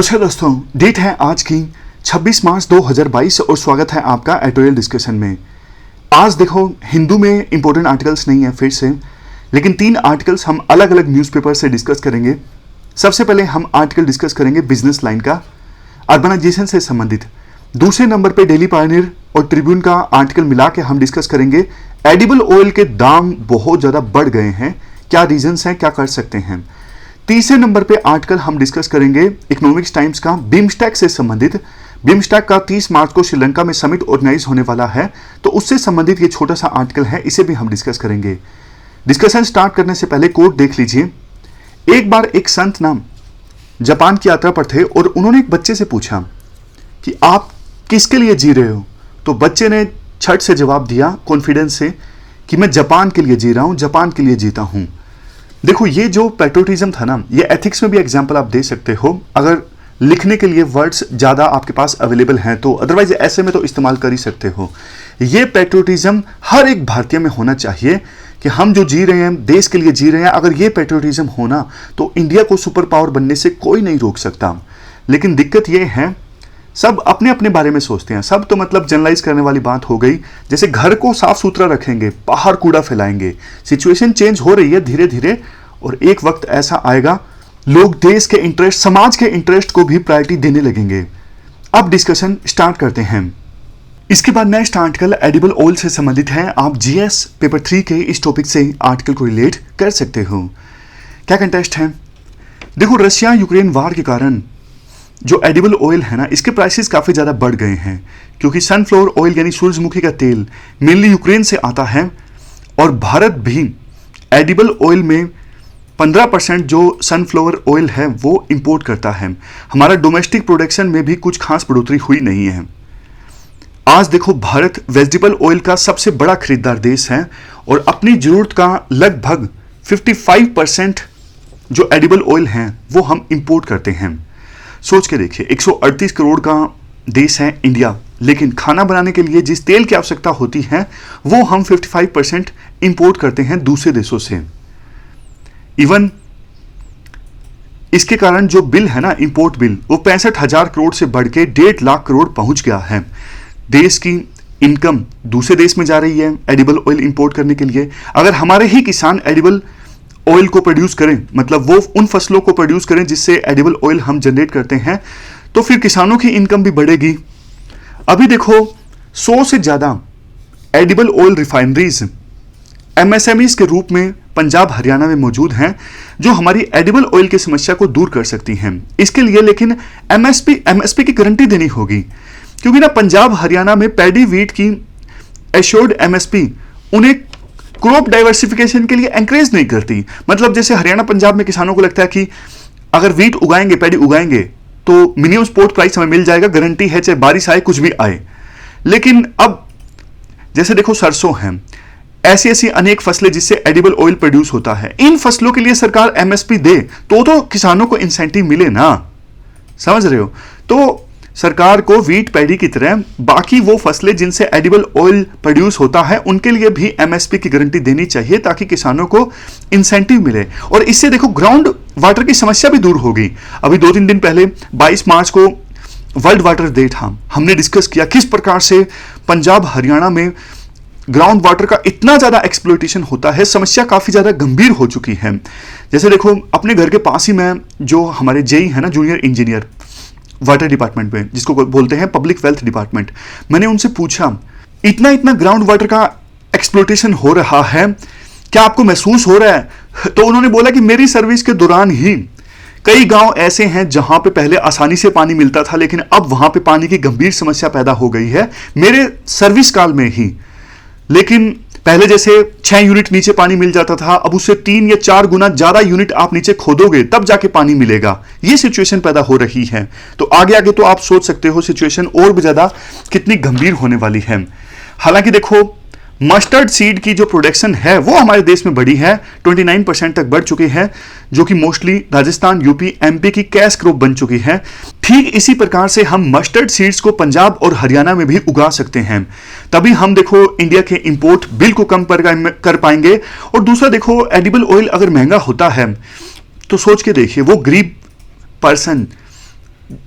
नमस्कार दोस्तों, डेट है आज की 26 मार्च 2022 और स्वागत है आपका एडिटोरियल डिस्कशन में। आज देखो, हिंदू में इंपॉर्टेंट आर्टिकल्स नहीं है फिर से, लेकिन 3 आर्टिकल्स हम अलग अलग न्यूज़पेपर से डिस्कस करेंगे। सबसे पहले हम आर्टिकल डिस्कस करेंगे बिजनेस लाइन का, अर्बनाइजेशन से संबंधित। दूसरे नंबर पे डेली पायनियर और ट्रिब्यून का आर्टिकल मिला के हम डिस्कस करेंगे एडिबल ऑयल के दाम बहुत ज़्यादा बढ़ गए हैं, क्या रीजंस हैं, क्या कर सकते हैं। तीसरे नंबर पे आर्टिकल हम डिस्कस करेंगे इकोनॉमिक्स टाइम्स का बिम्स्टेक से संबंधित। बिम्स्टेक का 30 मार्च को श्रीलंका में समिट ऑर्गेनाइज होने वाला है, तो उससे संबंधित ये छोटा सा आर्टिकल है, इसे भी हम डिस्कस करेंगे। डिस्कशन स्टार्ट करने से पहले कोट देख लीजिए। एक बार एक संत नाम जापान की यात्रा पर थे और उन्होंने एक बच्चे से पूछा कि आप किसके लिए जी रहे हो। तो बच्चे ने छठ से जवाब दिया कॉन्फिडेंस से कि मैं जापान के लिए जी रहा हूं, जापान के लिए जीता हूं। देखो, ये जो पैट्रियोटिज्म था ना, ये एथिक्स में भी एग्जाम्पल आप दे सकते हो अगर लिखने के लिए वर्ड्स ज़्यादा आपके पास अवेलेबल हैं तो, अदरवाइज ऐसे में तो इस्तेमाल कर ही सकते हो। ये पैट्रियोटिज्म हर एक भारतीय में होना चाहिए कि हम जो जी रहे हैं, देश के लिए जी रहे हैं। अगर ये पैट्रियोटिज्म होना तो इंडिया को सुपर पावर बनने से कोई नहीं रोक सकता। लेकिन दिक्कत ये है, सब अपने अपने बारे में सोचते हैं। सब तो मतलब जनरलाइज करने वाली बात हो गई। जैसे घर को साफ सुथरा रखेंगे, बाहर कूड़ा फैलाएंगे। सिचुएशन चेंज हो रही है धीरे धीरे, और एक वक्त ऐसा आएगा लोग देश के इंटरेस्ट, समाज के इंटरेस्ट को भी प्रायोरिटी देने लगेंगे। अब डिस्कशन स्टार्ट करते हैं। इसके बाद नेक्स्ट आर्टिकल एडिबल ऑयल से संबंधित है। आप जीएस पेपर 3 के इस टॉपिक से आर्टिकल को रिलेट कर सकते हो। क्या कंटेस्ट है? देखो, रशिया यूक्रेन वार के कारण जो एडिबल ऑयल है ना, इसके प्राइसेस काफ़ी ज़्यादा बढ़ गए हैं, क्योंकि सनफ्लावर ऑयल यानी सूरजमुखी का तेल मेनली यूक्रेन से आता है, और भारत भी एडिबल ऑयल में 15% जो सनफ्लावर ऑयल है वो इंपोर्ट करता है। हमारा डोमेस्टिक प्रोडक्शन में भी कुछ खास बढ़ोतरी हुई नहीं है। आज देखो, भारत वेजिटेबल ऑयल का सबसे बड़ा खरीदार देश है और अपनी ज़रूरत का लगभग 55% जो एडिबल ऑयल हैं वो हम इंपोर्ट करते हैं। सोच के देखिए, 138 करोड़ का देश है इंडिया, लेकिन खाना बनाने के लिए जिस तेल की आवश्यकता होती है वो हम 55% इंपोर्ट करते हैं दूसरे देशों से। इवन इसके कारण जो बिल है ना, इंपोर्ट बिल, वो 65,000 करोड़ से बढ़ के 1.5 लाख करोड़ पहुंच गया है। देश की इनकम दूसरे देश में जा रही है एडिबल ऑयल इंपोर्ट करने के लिए। अगर हमारे ही किसान एडिबल ऑयल को प्रोड्यूस करें, मतलब वो उन फसलों को प्रोड्यूस करें जिससे एडिबल ऑयल हम जनरेट करते हैं, तो फिर किसानों की इनकम भी बढ़ेगी। अभी देखो, 100 से ज़्यादा एडिबल ऑयल रिफाइनरीज एमएसएमईज के रूप में पंजाब हरियाणा में मौजूद हैं, जो हमारी एडिबल ऑयल की समस्या को दूर कर सकती हैं। इसके लिए लेकिन एमएसपी की गारंटी देनी होगी, क्योंकि ना पंजाब हरियाणा में पैडी वीट की एश्योर्ड एमएसपी उन्हें क्रॉप डाइवर्सिफिकेशन के लिए एंकरेज नहीं करती। मतलब जैसे हरियाणा पंजाब में किसानों को लगता है कि अगर वीट उगाएंगे, पैडी उगाएंगे, तो मिनिमम सपोर्ट प्राइस हमें मिल जाएगा, गारंटी है, चाहे बारिश आए कुछ भी आए। लेकिन अब जैसे देखो, सरसों है, ऐसी ऐसी अनेक फसलें जिससे एडिबल ऑयल प्रोड्यूस होता है। इन फसलों के लिए सरकार एमएसपी दे तो किसानों को इंसेंटिव मिले ना, समझ रहे हो? तो सरकार को वीट पैडी की तरह बाकी वो फसलें जिनसे एडिबल ऑयल प्रोड्यूस होता है उनके लिए भी एमएसपी की गारंटी देनी चाहिए, ताकि किसानों को इंसेंटिव मिले। और इससे देखो, ग्राउंड वाटर की समस्या भी दूर होगी। अभी 2-3 दिन पहले 22 मार्च को वर्ल्ड वाटर डे था। हमने डिस्कस किया किस प्रकार से पंजाब हरियाणा में ग्राउंड वाटर का इतना ज़्यादा एक्सप्लॉयटेशन होता है, समस्या काफ़ी ज़्यादा गंभीर हो चुकी है। जैसे देखो, अपने घर के पास ही में जो हमारे जेई है ना, जूनियर इंजीनियर वाटर डिपार्टमेंट में, जिसको बोलते हैं पब्लिक वेल्थ डिपार्टमेंट, मैंने उनसे पूछा, इतना ग्राउंड वाटर का एक्सप्लॉयटेशन हो रहा है, क्या आपको महसूस हो रहा है? तो उन्होंने बोला कि मेरी सर्विस के दौरान ही कई गांव ऐसे हैं जहां पे पहले आसानी से पानी मिलता था, लेकिन अब वहां पे पानी की गंभीर समस्या पैदा हो गई है मेरे सर्विस काल में ही। लेकिन पहले जैसे 6 यूनिट नीचे पानी मिल जाता था, अब उससे 3 या 4 गुना ज्यादा यूनिट आप नीचे खोदोगे तब जाके पानी मिलेगा। ये सिचुएशन पैदा हो रही है। तो आगे आगे तो आप सोच सकते हो सिचुएशन और भी ज्यादा कितनी गंभीर होने वाली है। हालांकि देखो, मस्टर्ड सीड की जो प्रोडक्शन है वो हमारे देश में बढ़ी है, 29% तक बढ़ चुकी है, जो कि मोस्टली राजस्थान, यूपी, एमपी की कैश क्रॉप बन चुकी है। ठीक इसी प्रकार से हम मस्टर्ड सीड्स को पंजाब और हरियाणा में भी उगा सकते हैं, तभी हम देखो इंडिया के इंपोर्ट बिल को कम कर पाएंगे। और दूसरा देखो, एडिबल ऑयल अगर महंगा होता है तो सोच के देखिए, वो गरीब पर्सन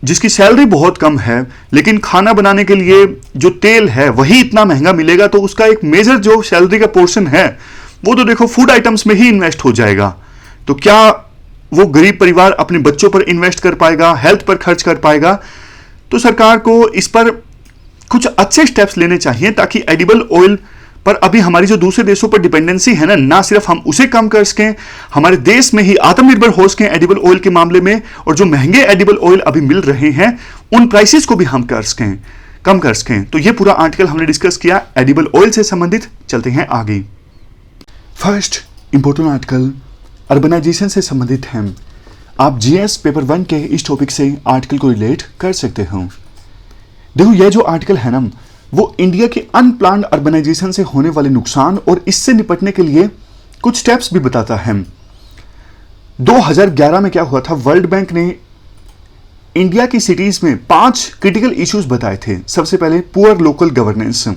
जिसकी सैलरी बहुत कम है, लेकिन खाना बनाने के लिए जो तेल है वही इतना महंगा मिलेगा, तो उसका एक मेजर जो सैलरी का पोर्शन है वो तो देखो फूड आइटम्स में ही इन्वेस्ट हो जाएगा। तो क्या वो गरीब परिवार अपने बच्चों पर इन्वेस्ट कर पाएगा, हेल्थ पर खर्च कर पाएगा? तो सरकार को इस पर कुछ अच्छे स्टेप्स लेने चाहिए ताकि एडिबल ऑयल पर अभी हमारी जो दूसरे देशों पर डिपेंडेंसी है ना सिर्फ हम उसे कम कर सकें, हमारे देश में ही आत्मनिर्भर हो सकें एडिबल ऑयल के मामले में, और जो महंगे एडिबल ऑयल अभी मिल रहे हैं उन प्राइसेस को भी हम कम कर सकें। तो ये पूरा आर्टिकल हमने डिस्कस किया एडिबल ऑयल से संबंधित। चलते हैं आगे। फर्स्ट इंपॉर्टेंट आर्टिकल अर्बनाइजेशन से संबंधित है। आप जीएस पेपर 1 के इस टॉपिक से आर्टिकल को रिलेट कर सकते हो। देखो यह जो आर्टिकल है ना वो इंडिया के अनप्लान्ड अर्बनाइजेशन से होने वाले नुकसान और इससे निपटने के लिए कुछ स्टेप्स भी बताता है। 2011 में क्या हुआ था, वर्ल्ड बैंक ने इंडिया की सिटीज में 5 क्रिटिकल इश्यूज बताए थे। सबसे पहले पुअर लोकल गवर्नेंस,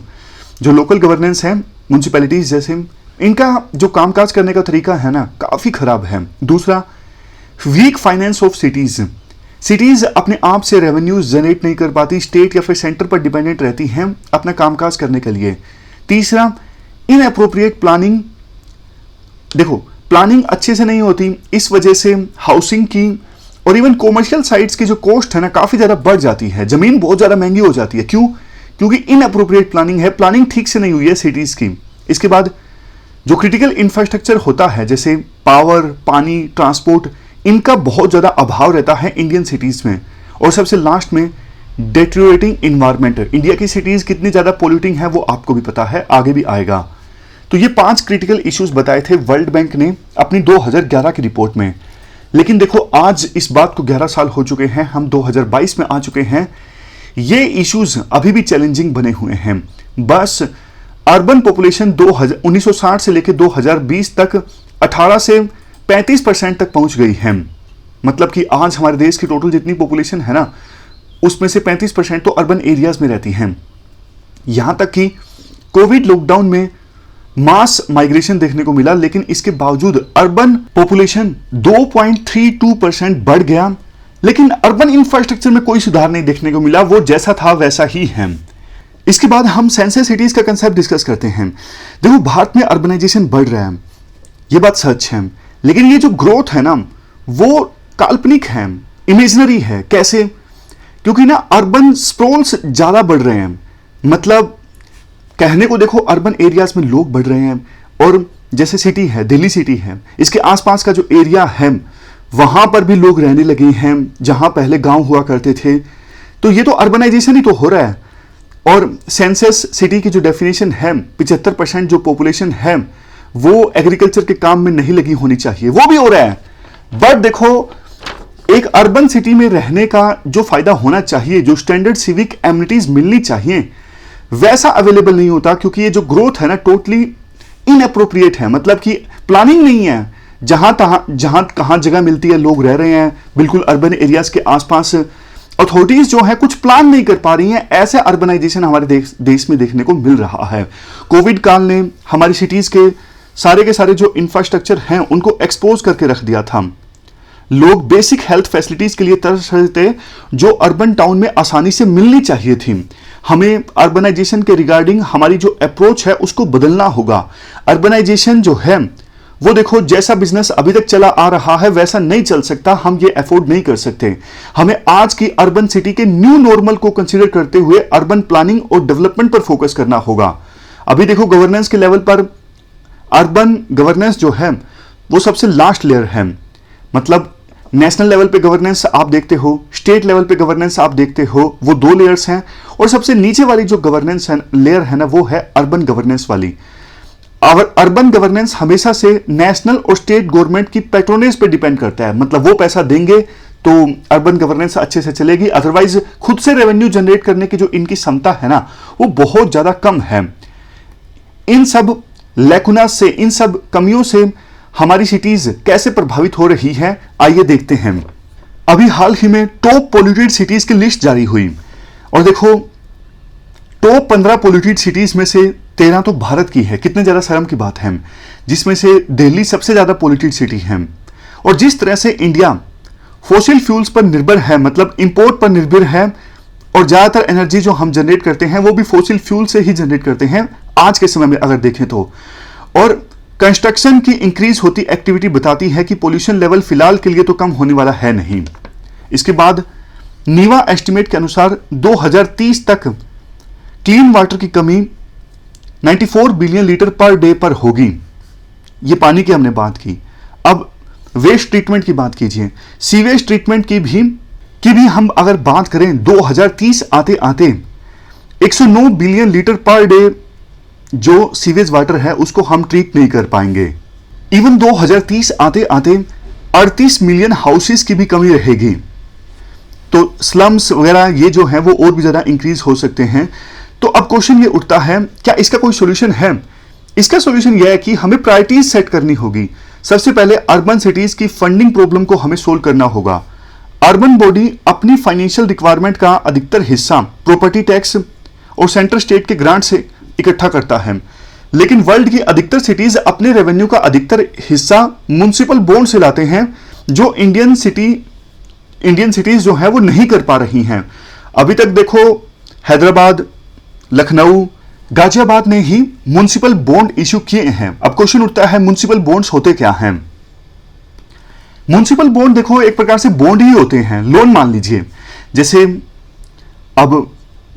जो लोकल गवर्नेंस है म्यूनिसिपैलिटीज जैसे, इनका जो कामकाज करने का तरीका है ना काफी खराब है। दूसरा, वीक फाइनेंस ऑफ सिटीज अपने आप से रेवेन्यूज जनरेट नहीं कर पाती, स्टेट या फिर सेंटर पर डिपेंडेंट रहती हैं अपना कामकाज करने के लिए। तीसरा, इनएप्रोप्रिएट प्लानिंग, देखो प्लानिंग अच्छे से नहीं होती, इस वजह से हाउसिंग की और इवन कॉमर्शियल साइट्स की जो कॉस्ट है ना काफी ज्यादा बढ़ जाती है, जमीन बहुत ज्यादा महंगी हो जाती है। क्यों? क्योंकि इनएप्रोप्रिएट प्लानिंग है, प्लानिंग ठीक से नहीं हुई है सिटीज की। इसके बाद जो क्रिटिकल इंफ्रास्ट्रक्चर होता है जैसे पावर, पानी, ट्रांसपोर्ट, इनका बहुत ज्यादा अभाव रहता है इंडियन सिटीज में। और सबसे लास्ट में डेटेरियोरेटिंग इन्वायरमेंट, इंडिया की सिटीज कितनी ज्यादा पोल्यूटिंग है वो आपको भी पता है, आगे भी आएगा। तो ये 5 क्रिटिकल इश्यूज बताए थे वर्ल्ड बैंक ने अपनी 2011 की रिपोर्ट में। लेकिन देखो आज इस बात को 11 साल हो चुके हैं, हम 2022 में आ चुके हैं, ये इश्यूज अभी भी चैलेंजिंग बने हुए हैं। बस अर्बन पॉपुलेशन 1960 से लेकर 2020 तक 18 से 35% तक पहुंच गई है। मतलब कि आज हमारे देश की टोटल जितनी पॉपुलेशन है ना उसमें से 35% तो अर्बन एरियाज में रहती हैं। यहां तक कि कोविड लॉकडाउन में मास माइग्रेशन देखने को मिला, लेकिन इसके बावजूद अर्बन पॉपुलेशन 2.32% बढ़ गया, लेकिन अर्बन इंफ्रास्ट्रक्चर में कोई सुधार नहीं देखने को मिला, वो जैसा था वैसा ही है। इसके बाद हम सेंसस सिटीज का कंसेप्ट डिस्कस करते हैं। देखो भारत में अर्बनाइजेशन बढ़ रहा है, ये बात सच है, लेकिन ये जो ग्रोथ है ना वो काल्पनिक है, इमेजिनरी है। कैसे? क्योंकि ना अर्बन स्प्रोल्स ज्यादा बढ़ रहे हैं, मतलब कहने को देखो अर्बन एरियाज में लोग बढ़ रहे हैं, और जैसे सिटी है, दिल्ली सिटी है, इसके आसपास का जो एरिया है वहां पर भी लोग रहने लगे हैं जहां पहले गांव हुआ करते थे। तो ये तो अर्बनाइजेशन ही तो हो रहा है। और सेंसस सिटी की जो डेफिनेशन है 75% जो पॉपुलेशन है वो एग्रीकल्चर के काम में नहीं लगी होनी चाहिए, वो भी हो रहा है। बट देखो एक अर्बन सिटी में रहने का जो फायदा होना चाहिए, जो स्टैंडर्ड सिविक एमिनिटीज मिलनी चाहिए, वैसा अवेलेबल नहीं होता, क्योंकि ये जो ग्रोथ है ना टोटली इनअप्रोप्रिएट है। मतलब कि प्लानिंग नहीं है, जहां कहां जगह मिलती है लोग रह रहे हैं बिल्कुल अर्बन एरियाज के आसपास। अथॉरिटीज जो है कुछ प्लान नहीं कर पा रही हैं, ऐसा अर्बनाइजेशन हमारे देश में देखने को मिल रहा है। कोविड काल ने हमारी सिटीज के सारे जो इंफ्रास्ट्रक्चर हैं उनको एक्सपोज करके रख दिया था। लोग बेसिक हेल्थ फैसिलिटीज के लिए तरस रहे थे जो अर्बन टाउन में आसानी से मिलनी चाहिए थी। हमें अर्बनाइजेशन के रिगार्डिंग हमारी जो अप्रोच है उसको बदलना होगा। अर्बनाइजेशन जो है वो देखो जैसा बिजनेस अभी तक चला आ रहा है वैसा नहीं चल सकता, हम ये अफोर्ड नहीं कर सकते। हमें आज की अर्बन सिटी के न्यू नॉर्मल को कंसीडर करते हुए अर्बन प्लानिंग और डेवलपमेंट पर फोकस करना होगा। अभी देखो गवर्नेंस के लेवल पर अर्बन गवर्नेंस जो है वो सबसे लास्ट लेयर है। मतलब नेशनल लेवल पे गवर्नेंस आप देखते हो, स्टेट लेवल पे गवर्नेंस आप देखते हो, वो 2 लेयर्स हैं। और सबसे नीचे वाली जो गवर्नेंस है लेयर है ना वो है अर्बन गवर्नेंस वाली। और अर्बन गवर्नेंस हमेशा से नेशनल और स्टेट गवर्नमेंट की पैट्रोनेज पे डिपेंड करता है। मतलब वो पैसा देंगे तो अर्बन गवर्नेंस अच्छे से चलेगी, अदरवाइज खुद से रेवेन्यू जनरेट करने की जो इनकी क्षमता है ना वो बहुत ज्यादा कम है। इन सब लैकुना से, इन सब कमियों से हमारी सिटीज कैसे प्रभावित हो रही है आइए देखते हैं। अभी हाल ही में टॉप पोल्यूटेड सिटीज की लिस्ट जारी हुई और देखो टॉप 15 पोल्यूटेड सिटीज में से 13 तो भारत की है। कितने ज्यादा शर्म की बात है, जिसमें से दिल्ली सबसे ज्यादा पोल्यूटेड सिटी है। और जिस तरह से इंडिया फोसिल फ्यूल्स पर निर्भर है, मतलब इंपोर्ट पर निर्भर है, और ज्यादातर एनर्जी जो हम जनरेट करते हैं वो भी फोसिल फ्यूल से ही जनरेट करते हैं आज के समय में अगर देखें तो। और कंस्ट्रक्शन की इंक्रीज होती एक्टिविटी बताती है कि पोल्यूशन लेवल फिलहाल के लिए तो कम होने वाला है नहीं। इसके बाद नीवा एस्टिमेट के अनुसार 2030 तक क्लीन वाटर की कमी 94 बिलियन लीटर पर डे पर होगी। ये पानी की हमने बात की। अब वेस्ट ट्रीटमेंट की बात कीजिए, सीवेज ट्रीटमेंट की भी हम अगर बात करें 2030 आते आते 109 बिलियन लीटर पर डे जो सीवेज वाटर है उसको हम ट्रीट नहीं कर पाएंगे। इवन 2030 आते आते 38 मिलियन हाउसेस की भी कमी रहेगी। तो स्लम्स वगैरह ये जो है वो और भी ज्यादा इंक्रीज हो सकते हैं। तो अब क्वेश्चन ये उठता है, क्या इसका कोई सॉल्यूशन है? इसका सॉल्यूशन यह है कि हमें प्रायोरिटीज सेट करनी होगी। सबसे पहले अर्बन सिटीज की फंडिंग प्रॉब्लम को हमें सोल्व करना होगा। अर्बन बॉडी अपनी फाइनेंशियल रिक्वायरमेंट का अधिकतर हिस्सा प्रॉपर्टी टैक्स और सेंट्रल स्टेट के ग्रांट से इकट्ठा करता है, लेकिन वर्ल्ड की अधिकतर सिटीज अपने रेवेन्यू का अधिकतर हिस्सा म्युनिसिपल बॉन्ड से लाते हैं, जो इंडियन सिटीज जो है वो नहीं कर पा रही हैं। अभी तक देखो हैदराबाद, लखनऊ, गाजियाबाद ने ही म्युनिसिपल बॉन्ड इश्यू किए हैं। अब क्वेश्चन उठता है म्युनिसिपल बॉन्ड्स होते क्या हैं? म्युनिसिपल बॉन्ड देखो एक प्रकार से बॉन्ड ही होते हैं, लोन मान लीजिए। जैसे अब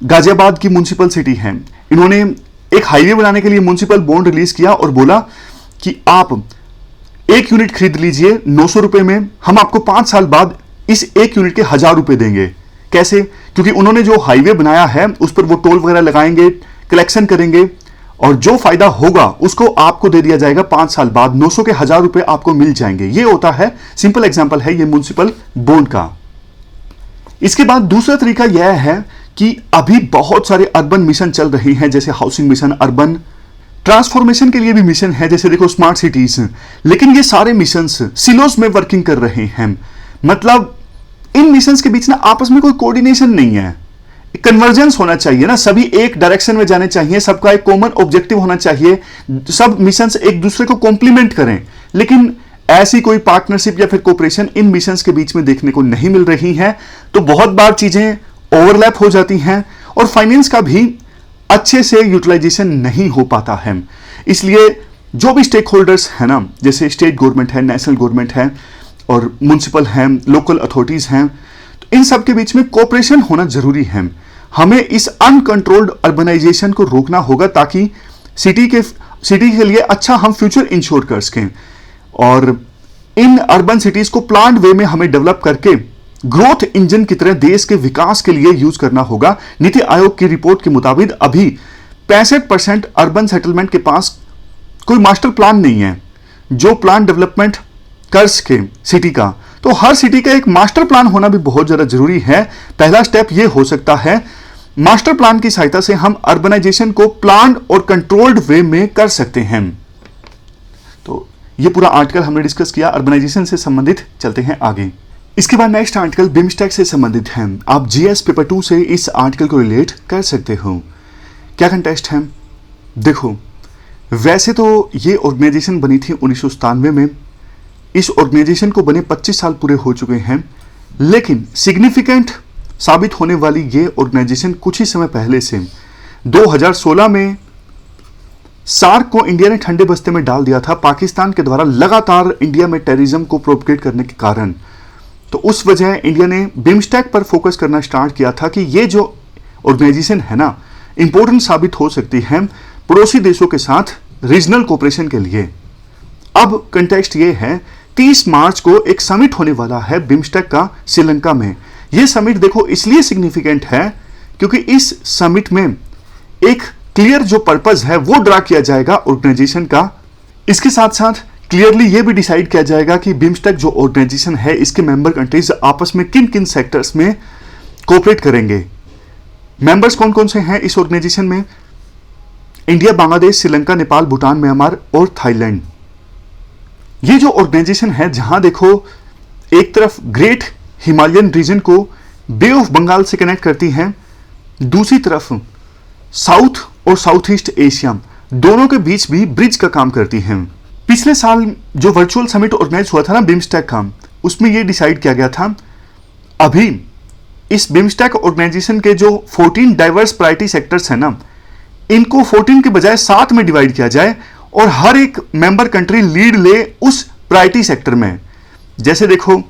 गाजियाबाद की म्युनिसिपल सिटी है, इन्होंने एक हाईवे बनाने के लिए म्युनिसिपल बॉन्ड रिलीज किया और बोला कि आप 1 यूनिट खरीद लीजिए 900 रुपए में, हम आपको 5 साल बाद इस 1 यूनिट के 1000 रुपए देंगे। कैसे? क्योंकि उन्होंने जो हाईवे बनाया है उस पर वो टोल वगैरह लगाएंगे, कलेक्शन करेंगे, और जो फायदा होगा उसको आपको दे दिया जाएगा 5 साल बाद। 900 के 1000 रुपए आपको मिल जाएंगे। ये होता है, सिंपल एग्जांपल है ये म्युनिसिपल बॉन्ड का। इसके बाद दूसरा तरीका यह है कि अभी बहुत सारे अर्बन मिशन चल रहे हैं, जैसे हाउसिंग मिशन, अर्बन ट्रांसफॉर्मेशन के लिए भी मिशन है, जैसे देखो स्मार्ट सिटीज। लेकिन ये सारे मिशंस सिलोस में वर्किंग कर रहे हैं, मतलब इन मिशंस के बीच ना आपस में कोई कोऑर्डिनेशन नहीं है। कन्वर्जेंस होना चाहिए ना, सभी एक डायरेक्शन में जाने चाहिए, सबका एक कॉमन ऑब्जेक्टिव होना चाहिए, सब मिशंस एक दूसरे को कॉम्प्लीमेंट करें। लेकिन ऐसी कोई पार्टनरशिप या फिर कोऑपरेशन इन मिशंस के बीच में देखने को नहीं मिल रही है। तो बहुत बार चीजें ओवरलैप हो जाती हैं और फाइनेंस का भी अच्छे से यूटिलाइजेशन नहीं हो पाता है। इसलिए जो भी स्टेक होल्डर्स है ना, जैसे स्टेट गवर्नमेंट है, नेशनल गवर्नमेंट है और म्युनिसिपल है, लोकल अथॉरिटीज हैं, तो इन सब के बीच में कोऑपरेशन होना जरूरी है। हमें इस अनकंट्रोल्ड अर्बनाइजेशन को रोकना होगा ताकि सिटी के लिए अच्छा हम फ्यूचर इंश्योर कर सकें। और इन अर्बन सिटीज को प्लान्ड वे में हमें डेवलप करके ग्रोथ इंजन की तरह देश के विकास के लिए यूज करना होगा। नीति आयोग की रिपोर्ट के मुताबिक अभी 65% अर्बन सेटलमेंट के पास कोई मास्टर प्लान नहीं है जो प्लान डेवलपमेंट कर सके सिटी का। तो हर सिटी का एक मास्टर प्लान होना भी बहुत ज्यादा जरूरी है। पहला स्टेप यह हो सकता है, मास्टर प्लान की सहायता से हम अर्बनाइजेशन को प्लान्ड और कंट्रोल्ड वे में कर सकते हैं। तो यह पूरा आर्टिकल हमने डिस्कस किया अर्बनाइजेशन से संबंधित। चलते हैं आगे। इसके बाद नेक्स्ट आर्टिकल बिमस्टेक से संबंधित है। आप जीएस पेपर 2 से इस आर्टिकल को रिलेट कर सकते हो। क्या कंटेक्स्ट है? देखो, वैसे तो ये ऑर्गेनाइजेशन बनी थी 1997 में। इस ऑर्गेनाइजेशन को बने 25 साल पूरे हो चुके हैं, लेकिन सिग्निफिकेंट साबित होने वाली ये ऑर्गेनाइजेशन कुछ ही समय पहले से 2016 में सार्क को इंडिया ने ठंडे बस्ते में डाल दिया था पाकिस्तान के द्वारा लगातार इंडिया में टेररिज्म को प्रोपगेट करने के कारण। तो उस वजह इंडिया ने बिमस्टेक पर फोकस करना स्टार्ट किया था कि ये जो ऑर्गेनाइजेशन है ना, इंपॉर्टेंट साबित हो सकती है पड़ोसी देशों के साथ रीजनल कोऑपरेशन के लिए। अब कंटेक्स्ट ये है, 30 मार्च को एक समिट होने वाला है बिमस्टेक का श्रीलंका में। यह समिट देखो इसलिए सिग्निफिकेंट है क्योंकि इस समिट में एक क्लियर जो पर्पस है वो ड्रा किया जाएगा ऑर्गेनाइजेशन का। इसके साथ साथ क्लियरली ये भी डिसाइड किया जाएगा कि बिमस्टेक जो ऑर्गेनाइजेशन है इसके मेंबर कंट्रीज आपस में किन किन सेक्टर्स में कोऑपरेट करेंगे। मेंबर्स कौन कौन से हैं इस ऑर्गेनाइजेशन में? इंडिया, बांग्लादेश, श्रीलंका, नेपाल, भूटान, म्यांमार और थाईलैंड। ये जो ऑर्गेनाइजेशन है, जहां देखो एक तरफ ग्रेट हिमालयन रीजन को बे ऑफ बंगाल से कनेक्ट करती है, दूसरी तरफ साउथ और साउथ ईस्ट एशिया दोनों के बीच भी ब्रिज का काम करती है। पिछले साल जो वर्चुअल समिट ऑर्गेनाइज हुआ था ना बिमस्टेक का, उसमें ये डिसाइड किया गया था, अभी इस बिम्स्टेक ऑर्गेनाइजेशन के जो 14 डाइवर्स प्रायोरिटी सेक्टर्स हैं ना, इनको 14 के बजाय 7 में डिवाइड किया जाए और हर एक मेंबर कंट्री लीड ले उस प्रायोरिटी सेक्टर में। जैसे देखो,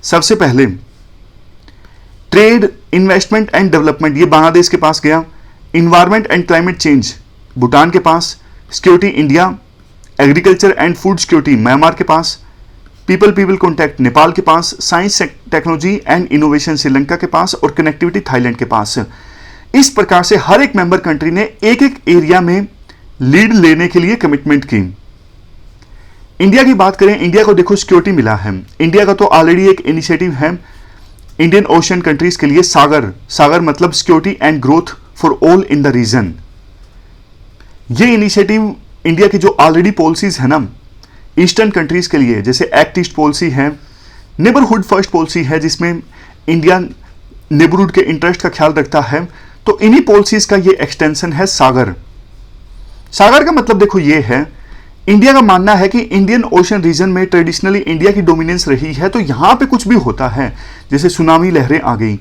सबसे पहले ट्रेड, इन्वेस्टमेंट एंड डेवलपमेंट, ये बांग्लादेश के पास गया। Environment and climate change Bhutan के पास। Security India. Agriculture and food security Myanmar के पास। पीपल कॉन्टैक्ट नेपाल के पास। Science technology and innovation Sri Lanka के पास और कनेक्टिविटी थाईलैंड के पास। इस प्रकार से हर एक मेंबर कंट्री ने एक एक एरिया में लीड लेने के लिए कमिटमेंट की। इंडिया की बात करें, इंडिया को देखो सिक्योरिटी मिला है। इंडिया का तो ऑलरेडी एक इनिशिएटिव है इंडियन ओशन कंट्रीज के लिए, सागर मतलब security and growth for all in the region. ये इनिशिएटिव इंडिया की जो ऑलरेडी पॉलिसीज है ना ईस्टर्न कंट्रीज के लिए, जैसे एक्ट ईस्ट पॉलिसी है, नेबरहुड फर्स्ट पॉलिसी है जिसमें इंडिया नेबरहुड के इंटरेस्ट का ख्याल रखता है, तो इन्हीं पॉलिसीज का ये एक्सटेंशन है सागर का मतलब देखो ये है, इंडिया का मानना है कि इंडियन ओशन रीजन में ट्रेडिशनली इंडिया की डोमिनेंस रही है, तो यहां पे कुछ भी होता है, जैसे सुनामी लहरें आ गई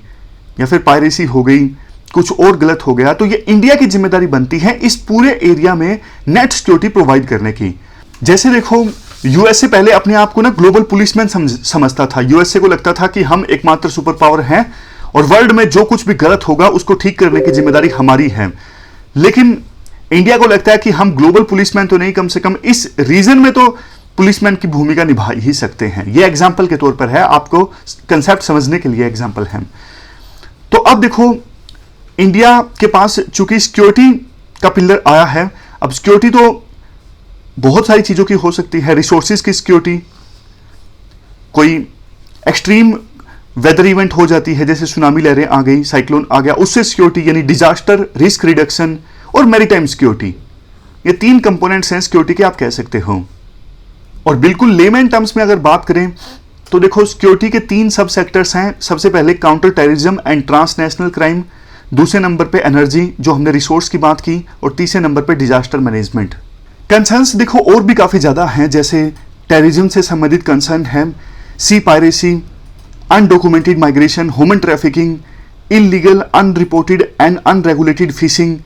या फिर पायरेसी हो गई, कुछ और गलत हो गया, तो ये इंडिया की जिम्मेदारी बनती है इस पूरे एरिया में नेट सिक्योरिटी प्रोवाइड करने की। जैसे देखो, यूएसए पहले अपने आप को ना ग्लोबल पुलिसमैन समझता था। यूएसए को लगता था कि हम एकमात्र सुपर पावर हैं और वर्ल्ड में जो कुछ भी गलत होगा उसको ठीक करने की जिम्मेदारी हमारी है। लेकिन इंडिया को लगता है कि हम ग्लोबल पुलिसमैन तो नहीं, कम से कम इस रीजन में तो पुलिसमैन की भूमिका निभा ही सकते हैं। ये एग्जाम्पल के तौर पर है, आपको कंसेप्ट समझने के लिए एग्जाम्पल है। तो अब देखो, इंडिया के पास चूंकि सिक्योरिटी का पिलर आया है, अब सिक्योरिटी तो बहुत सारी चीजों की हो सकती है। रिसोर्सेज की सिक्योरिटी, कोई एक्सट्रीम वेदर इवेंट हो जाती है, जैसे सुनामी लहरें आ गई, साइक्लोन आ गया, उससे सिक्योरिटी यानी डिजास्टर रिस्क रिडक्शन, और मैरीटाइम सिक्योरिटी। ये 3 कंपोनेंट्स हैं सिक्योरिटी के, आप कह सकते हो। और बिल्कुल लेमैन टर्म्स में अगर बात करें तो देखो, सिक्योरिटी के 3 सब सेक्टर्स हैं। सबसे पहले counter terrorism and transnational crime, दूसरे नंबर पे एनर्जी जो हमने रिसोर्स की बात की, और तीसरे नंबर पे डिजास्टर मैनेजमेंट। कंसर्न्स देखो और भी काफी ज्यादा हैं, जैसे टेररिज्म से संबंधित कंसर्न है, sea piracy, undocumented migration, human trafficking, illegal unreported and unregulated fishing.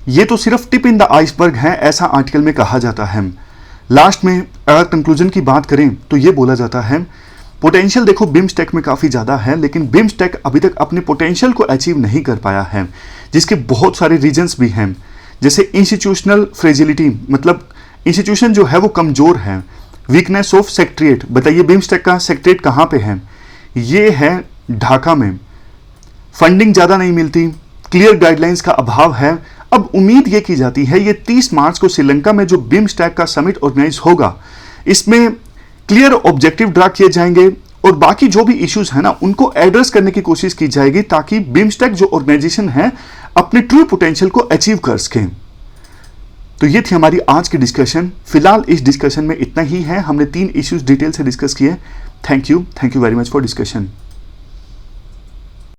ये तो सिर्फ टिप इन द आइसबर्ग है, ऐसा आर्टिकल में कहा जाता है। लास्ट में अगर कंक्लूजन की बात करें तो ये बोला जाता है, पोटेंशियल देखो बिम्स्टेक में काफी ज्यादा है, लेकिन बिम्स्टेक अभी तक अपने पोटेंशियल को अचीव नहीं कर पाया है, जिसके बहुत सारे रीजंस भी हैं। जैसे इंस्टीट्यूशनल फ्रेजिलिटी, मतलब इंस्टीट्यूशन जो है वो कमजोर है। वीकनेस ऑफ सेक्रेटरिएट, बताइए बिम्स्टेक का सेक्रेटरिएट कहाँ पे है? ये है ढाका में। फंडिंग ज़्यादा नहीं मिलती, क्लियर गाइडलाइंस का अभाव है। अब उम्मीद ये की जाती है ये 30 मार्च को श्रीलंका में जो बिम्स्टेक का समिट ऑर्गेनाइज होगा, इसमें क्लियर ऑब्जेक्टिव ड्रा किए जाएंगे और बाकी जो भी इश्यूज है ना उनको एड्रेस करने की कोशिश की जाएगी, ताकि बिम्स्टेक जो ऑर्गेनाइजेशन है अपने ट्रू पोटेंशियल को अचीव कर सकें। तो ये थी हमारी आज की डिस्कशन। फिलहाल इस डिस्कशन में इतना ही है, हमने 3 इश्यूज डिटेल से डिस्कस किए। Thank you very much for discussion.